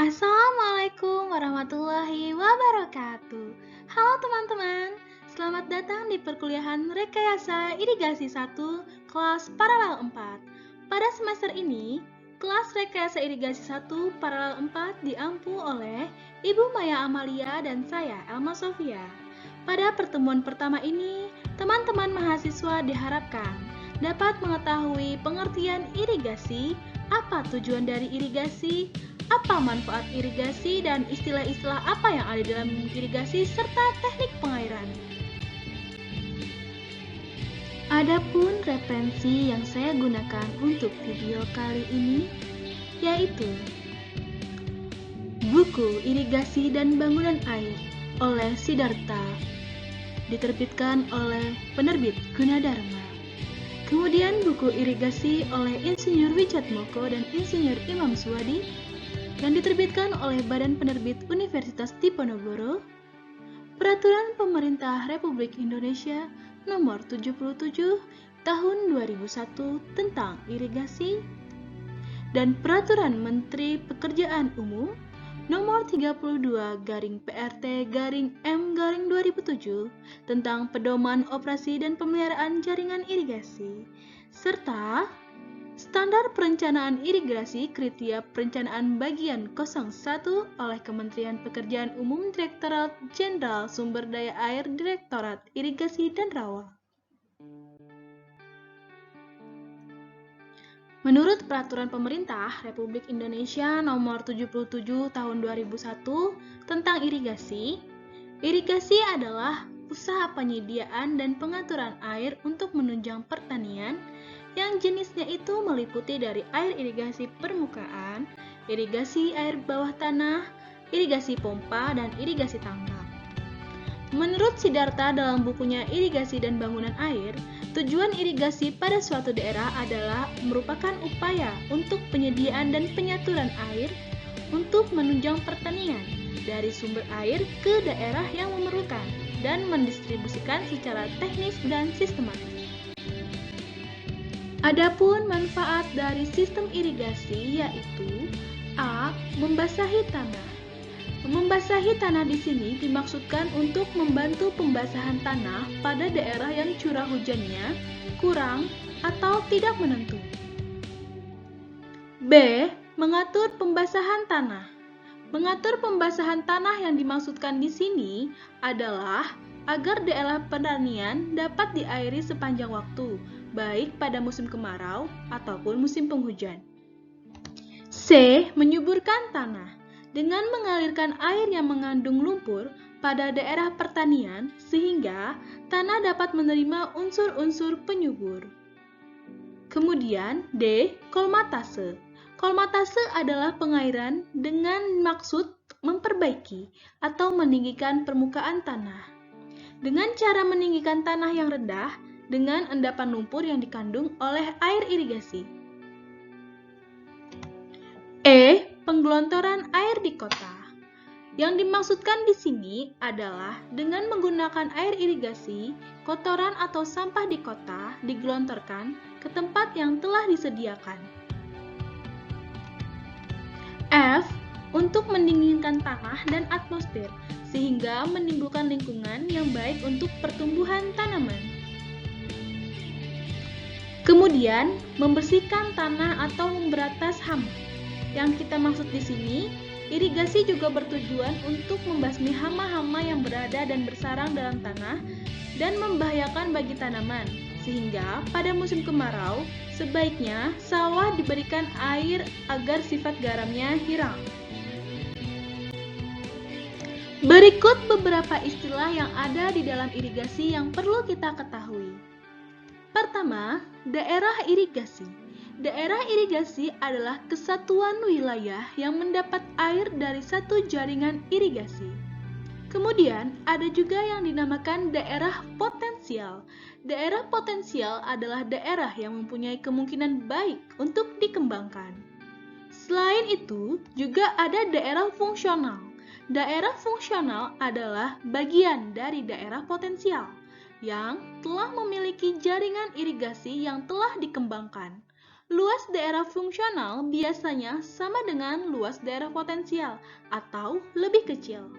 Assalamualaikum warahmatullahi wabarakatuh. Halo teman-teman, selamat datang di perkuliahan Rekayasa Irigasi 1 kelas Paralel 4. Pada semester ini, kelas Rekayasa Irigasi 1 Paralel 4 diampu oleh Ibu Maya Amalia dan saya, Elma Sofia. Pada pertemuan pertama ini, teman-teman mahasiswa diharapkan dapat mengetahui pengertian irigasi, apa tujuan dari irigasi, apa manfaat irigasi, dan istilah-istilah apa yang ada dalam irigasi, serta teknik pengairan. Adapun referensi yang saya gunakan untuk video kali ini yaitu buku Irigasi dan Bangunan Air oleh Siddhartha, diterbitkan oleh penerbit Gunadarma. Kemudian buku Irigasi oleh Insinyur Wicatmoko dan Insinyur Imam Suwadi yang diterbitkan oleh Badan Penerbit Universitas Diponegoro, Peraturan Pemerintah Republik Indonesia Nomor 77 Tahun 2001 tentang Irigasi, dan Peraturan Menteri Pekerjaan Umum Nomor 32/PRT/M/2007 tentang Pedoman Operasi dan Pemeliharaan Jaringan Irigasi, serta Standar Perencanaan Irigasi Kriteria Perencanaan Bagian 01 oleh Kementerian Pekerjaan Umum Direktorat Jenderal Sumber Daya Air Direktorat Irigasi dan Rawa. Menurut Peraturan Pemerintah Republik Indonesia Nomor 77 Tahun 2001 tentang irigasi, irigasi adalah usaha penyediaan dan pengaturan air untuk menunjang pertanian yang jenisnya itu meliputi dari air irigasi permukaan, irigasi air bawah tanah, irigasi pompa, dan irigasi tangkap. Menurut Siddhartha dalam bukunya Irigasi dan Bangunan Air, tujuan irigasi pada suatu daerah adalah merupakan upaya untuk penyediaan dan penyaturan air untuk menunjang pertanian dari sumber air ke daerah yang memerlukan dan mendistribusikan secara teknis dan sistematis. Adapun manfaat dari sistem irigasi yaitu A. Membasahi tanah. Membasahi tanah di sini dimaksudkan untuk membantu pembasahan tanah pada daerah yang curah hujannya kurang atau tidak menentu. B. Mengatur pembasahan tanah. Mengatur pembasahan tanah yang dimaksudkan di sini adalah agar daerah pertanian dapat diairi sepanjang waktu, baik pada musim kemarau ataupun musim penghujan. C. Menyuburkan tanah. Dengan mengalirkan air yang mengandung lumpur pada daerah pertanian sehingga tanah dapat menerima unsur-unsur penyubur. Kemudian D. Kolmatase. Kolmatase adalah pengairan dengan maksud memperbaiki atau meninggikan permukaan tanah. Dengan cara meninggikan tanah yang rendah dengan endapan lumpur yang dikandung oleh air irigasi. E. Penggelontoran air di kota. Yang dimaksudkan di sini adalah dengan menggunakan air irigasi, kotoran atau sampah di kota digelontorkan ke tempat yang telah disediakan. F. Untuk mendinginkan tanah dan atmosfer, sehingga menimbulkan lingkungan yang baik untuk pertumbuhan tanaman. Kemudian, membersihkan tanah atau memberantas hama. Yang kita maksud di sini, irigasi juga bertujuan untuk membasmi hama-hama yang berada dan bersarang dalam tanah dan membahayakan bagi tanaman, sehingga pada musim kemarau, sebaiknya sawah diberikan air agar sifat garamnya hilang. Berikut beberapa istilah yang ada di dalam irigasi yang perlu kita ketahui. Pertama, daerah irigasi. Daerah irigasi adalah kesatuan wilayah yang mendapat air dari satu jaringan irigasi. Kemudian, ada juga yang dinamakan daerah potensial. Daerah potensial adalah daerah yang mempunyai kemungkinan baik untuk dikembangkan. Selain itu, juga ada daerah fungsional. Daerah fungsional adalah bagian dari daerah potensial yang telah memiliki jaringan irigasi yang telah dikembangkan. Luas daerah fungsional biasanya sama dengan luas daerah potensial atau lebih kecil.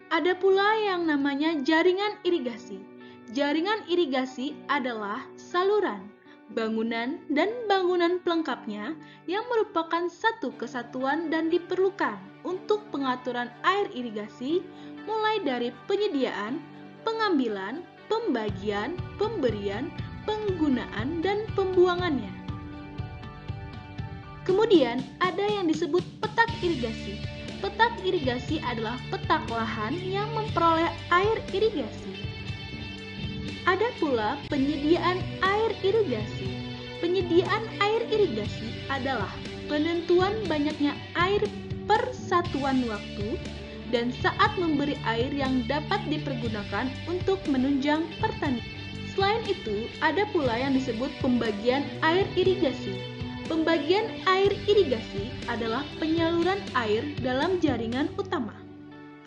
Ada pula yang namanya jaringan irigasi. Jaringan irigasi adalah saluran, bangunan, dan bangunan pelengkapnya yang merupakan satu kesatuan dan diperlukan untuk pengaturan air irigasi mulai dari penyediaan, pengambilan, pembagian, pemberian, penggunaan, dan pembuangannya. Kemudian ada yang disebut petak irigasi. Petak irigasi adalah petak lahan yang memperoleh air irigasi. Ada pula penyediaan air irigasi. Penyediaan air irigasi adalah penentuan banyaknya air per satuan waktu dan saat memberi air yang dapat dipergunakan untuk menunjang pertanian. Selain itu, ada pula yang disebut pembagian air irigasi. Pembagian air irigasi adalah penyaluran air dalam jaringan utama.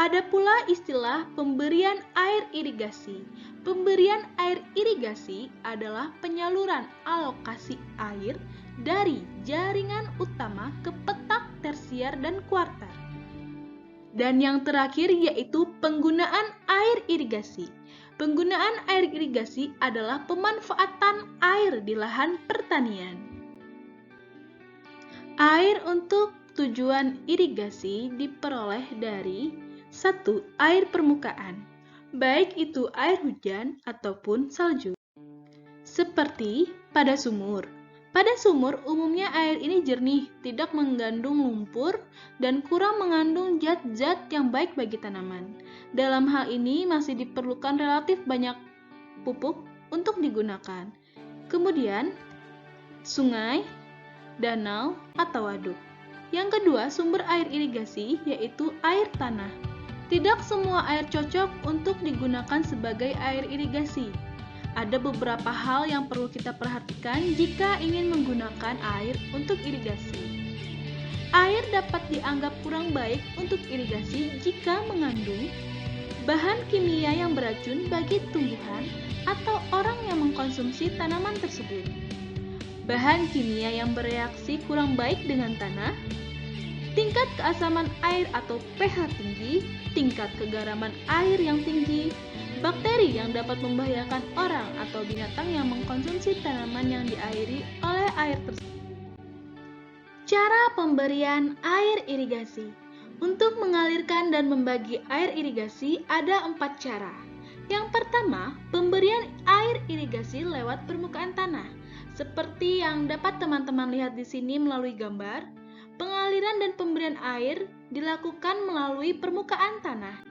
Ada pula istilah pemberian air irigasi. Pemberian air irigasi adalah penyaluran alokasi air dari jaringan utama ke petak tersier dan kuarter. Dan yang terakhir yaitu penggunaan air irigasi. Penggunaan air irigasi adalah pemanfaatan air di lahan pertanian. Air untuk tujuan irigasi diperoleh dari 1. Air permukaan, baik itu air hujan ataupun salju. Seperti pada sumur. Pada sumur umumnya air ini jernih, tidak mengandung lumpur, dan kurang mengandung zat-zat yang baik bagi tanaman. Dalam hal ini masih diperlukan relatif banyak pupuk untuk digunakan. Kemudian, sungai, danau, atau waduk. Yang kedua, sumber air irigasi yaitu air tanah. Tidak semua air cocok untuk digunakan sebagai air irigasi. Ada beberapa hal yang perlu kita perhatikan jika ingin menggunakan air untuk irigasi. Air dapat dianggap kurang baik untuk irigasi jika mengandung bahan kimia yang beracun bagi tumbuhan atau orang yang mengkonsumsi tanaman tersebut. Bahan kimia yang bereaksi kurang baik dengan tanah, tingkat keasaman air atau pH tinggi, tingkat kegaraman air yang tinggi, bakteri yang dapat membahayakan orang atau binatang yang mengkonsumsi tanaman yang diairi oleh air tersebut. Cara pemberian air irigasi. Untuk mengalirkan dan membagi air irigasi ada 4 cara. Yang pertama, pemberian air irigasi lewat permukaan tanah. Seperti yang dapat teman-teman lihat di sini melalui gambar, pengaliran dan pemberian air dilakukan melalui permukaan tanah.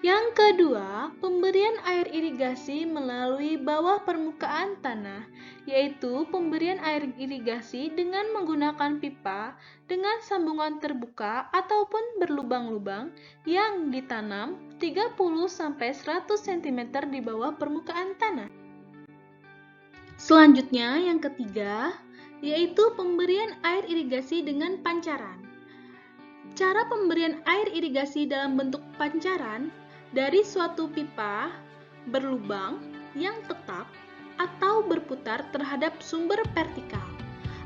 Yang kedua, pemberian air irigasi melalui bawah permukaan tanah, yaitu pemberian air irigasi dengan menggunakan pipa dengan sambungan terbuka ataupun berlubang-lubang yang ditanam 30-100 cm di bawah permukaan tanah. Selanjutnya, yang ketiga, yaitu pemberian air irigasi dengan pancaran. Cara pemberian air irigasi dalam bentuk pancaran dari suatu pipa berlubang yang tetap atau berputar terhadap sumber vertikal.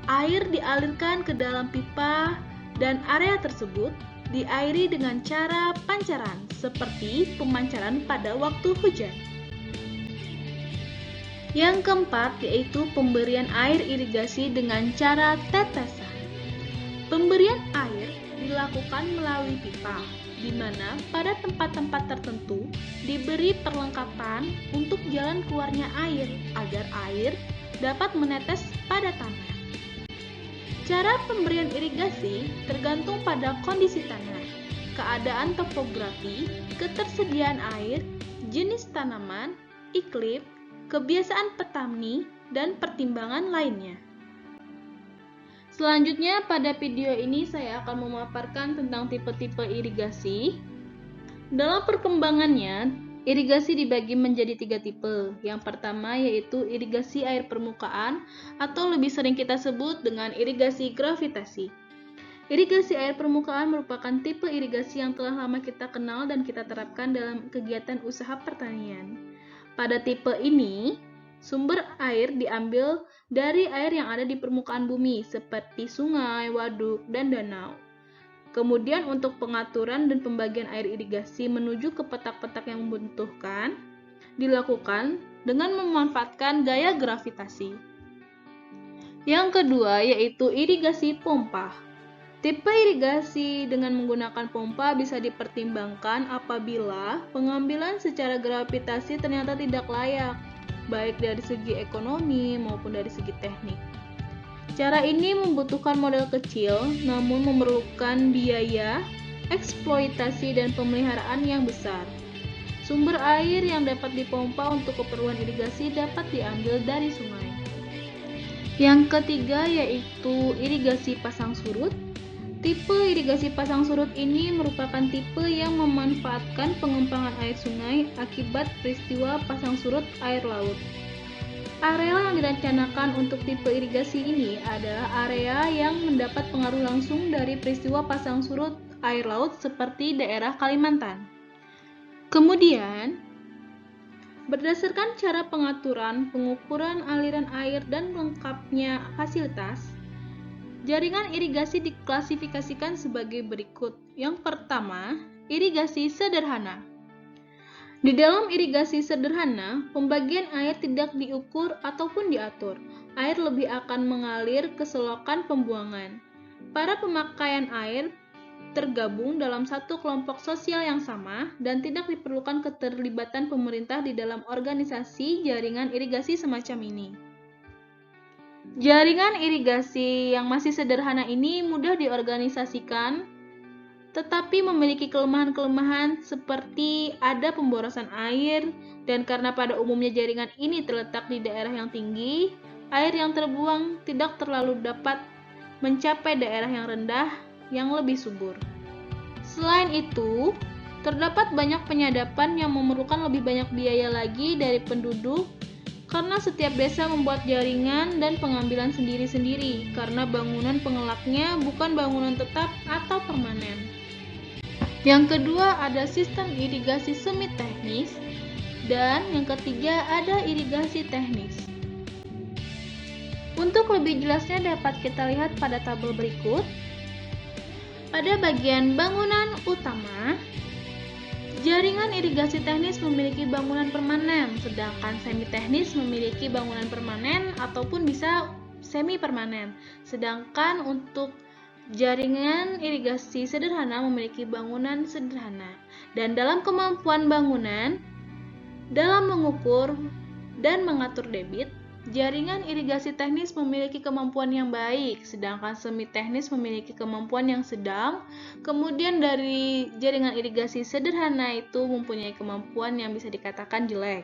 Air dialirkan ke dalam pipa dan area tersebut diairi dengan cara pancaran, seperti pemancaran pada waktu hujan. Yang keempat yaitu pemberian air irigasi dengan cara tetesan. Pemberian air dilakukan melalui pipa, di mana pada tempat-tempat tertentu diberi perlengkapan untuk jalan keluarnya air agar air dapat menetes pada tanah. Cara pemberian irigasi tergantung pada kondisi tanah, keadaan topografi, ketersediaan air, jenis tanaman, iklim, kebiasaan petani, dan pertimbangan lainnya. Selanjutnya pada video ini saya akan memaparkan tentang tipe-tipe irigasi. Dalam perkembangannya, irigasi dibagi menjadi 3 tipe. Yang pertama yaitu irigasi air permukaan atau lebih sering kita sebut dengan irigasi gravitasi. Irigasi air permukaan merupakan tipe irigasi yang telah lama kita kenal dan kita terapkan dalam kegiatan usaha pertanian. Pada tipe ini, Sumber air diambil dari air yang ada di permukaan bumi, seperti sungai, waduk, dan danau. Kemudian untuk pengaturan dan pembagian air irigasi menuju ke petak-petak yang membutuhkan, dilakukan dengan memanfaatkan gaya gravitasi. Yang kedua yaitu irigasi pompa. Tipe irigasi dengan menggunakan pompa bisa dipertimbangkan apabila pengambilan secara gravitasi ternyata tidak layak, baik dari segi ekonomi maupun dari segi teknik. Cara ini membutuhkan modal kecil, namun memerlukan biaya, eksploitasi, dan pemeliharaan yang besar. Sumber air yang dapat dipompa untuk keperluan irigasi dapat diambil dari sungai. Yang ketiga yaitu irigasi pasang surut. Tipe irigasi pasang surut ini merupakan tipe yang memanfaatkan pengembangan air sungai akibat peristiwa pasang surut air laut. Area yang direncanakan untuk tipe irigasi ini adalah area yang mendapat pengaruh langsung dari peristiwa pasang surut air laut seperti daerah Kalimantan. Kemudian, berdasarkan cara pengaturan, pengukuran aliran air dan lengkapnya fasilitas, jaringan irigasi diklasifikasikan sebagai berikut. Yang pertama, irigasi sederhana. Di dalam irigasi sederhana, pembagian air tidak diukur ataupun diatur. Air lebih akan mengalir ke selokan pembuangan. Para pemakaian air tergabung dalam satu kelompok sosial yang sama dan tidak diperlukan keterlibatan pemerintah di dalam organisasi jaringan irigasi semacam ini. Jaringan irigasi yang masih sederhana ini mudah diorganisasikan, tetapi memiliki kelemahan-kelemahan seperti ada pemborosan air, dan karena pada umumnya jaringan ini terletak di daerah yang tinggi, air yang terbuang tidak terlalu dapat mencapai daerah yang rendah yang lebih subur. Selain itu, terdapat banyak penyadapan yang memerlukan lebih banyak biaya lagi dari penduduk, karena setiap desa membuat jaringan dan pengambilan sendiri-sendiri, karena bangunan pengelaknya bukan bangunan tetap atau permanen. Yang kedua ada sistem irigasi semi teknis, dan yang ketiga ada irigasi teknis. Untuk lebih jelasnya dapat kita lihat pada tabel berikut. Pada bagian bangunan utama, jaringan irigasi teknis memiliki bangunan permanen, sedangkan semi teknis memiliki bangunan permanen ataupun bisa semi permanen. Sedangkan untuk jaringan irigasi sederhana memiliki bangunan sederhana. Dan dalam kemampuan bangunan, dalam mengukur dan mengatur debit, jaringan irigasi teknis memiliki kemampuan yang baik, sedangkan semi teknis memiliki kemampuan yang sedang. Kemudian dari jaringan irigasi sederhana itu mempunyai kemampuan yang bisa dikatakan jelek.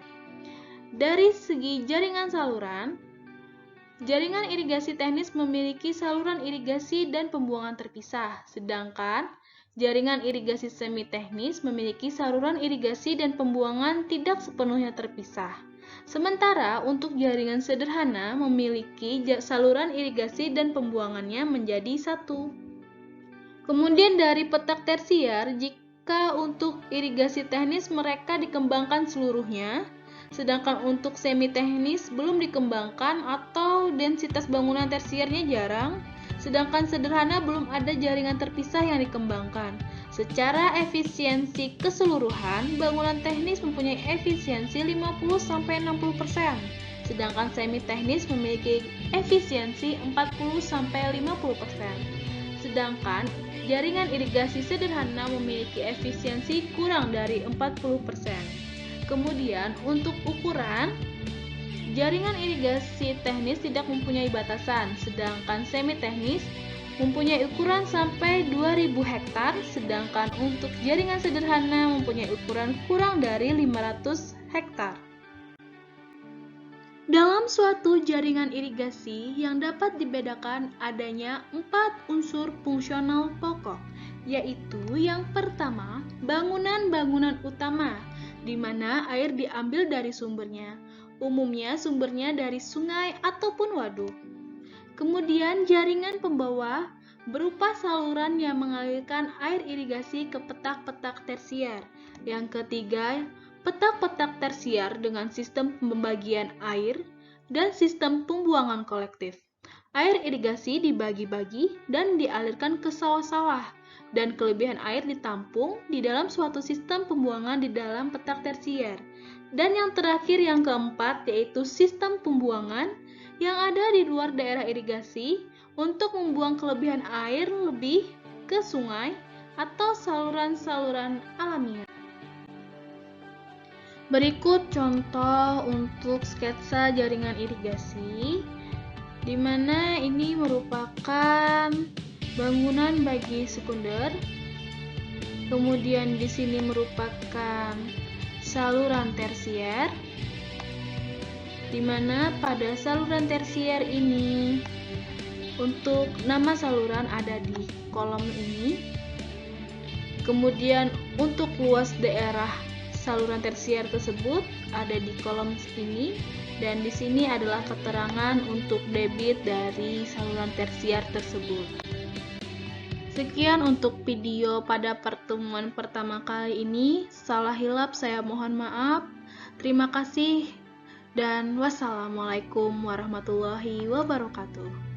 Dari segi jaringan saluran, jaringan irigasi teknis memiliki saluran irigasi dan pembuangan terpisah, sedangkan jaringan irigasi semi teknis memiliki saluran irigasi dan pembuangan tidak sepenuhnya terpisah. Sementara untuk jaringan sederhana memiliki saluran irigasi dan pembuangannya menjadi satu. Kemudian dari petak tersier, jika untuk irigasi teknis mereka dikembangkan seluruhnya, sedangkan untuk semi teknis belum dikembangkan atau densitas bangunan tersiernya jarang, sedangkan sederhana belum ada jaringan terpisah yang dikembangkan. Secara efisiensi keseluruhan, bangunan teknis mempunyai efisiensi 50-60%, sedangkan semi teknis memiliki efisiensi 40-50%. Sedangkan jaringan irigasi sederhana memiliki efisiensi kurang dari 40%. Kemudian untuk ukuran, jaringan irigasi teknis tidak mempunyai batasan, sedangkan semi teknis mempunyai ukuran sampai 2000 hektar, sedangkan untuk jaringan sederhana mempunyai ukuran kurang dari 500 hektar. Dalam suatu jaringan irigasi yang dapat dibedakan adanya 4 unsur fungsional pokok, yaitu yang pertama, bangunan-bangunan utama, di mana air diambil dari sumbernya. Umumnya sumbernya dari sungai ataupun waduk. Kemudian jaringan pembawa berupa saluran yang mengalirkan air irigasi ke petak-petak tersier. Yang ketiga, petak-petak tersier dengan sistem pembagian air, dan sistem pembuangan kolektif. Air irigasi dibagi-bagi dan dialirkan ke sawah-sawah, dan kelebihan air ditampung di dalam suatu sistem pembuangan di dalam petak tersier. Dan yang terakhir, yang keempat, yaitu sistem pembuangan yang ada di luar daerah irigasi untuk membuang kelebihan air lebih ke sungai atau saluran-saluran alamiah. Berikut contoh untuk sketsa jaringan irigasi, di mana ini merupakan bangunan bagi sekunder. Kemudian di sini merupakan saluran tersier, di mana pada saluran tersier ini untuk nama saluran ada di kolom ini. Kemudian untuk luas daerah saluran tersier tersebut ada di kolom ini, dan di sini adalah keterangan untuk debit dari saluran tersier tersebut. Sekian untuk video pada pertemuan pertama kali ini. Salah hilap saya mohon maaf. Terima kasih dan wassalamualaikum warahmatullahi wabarakatuh.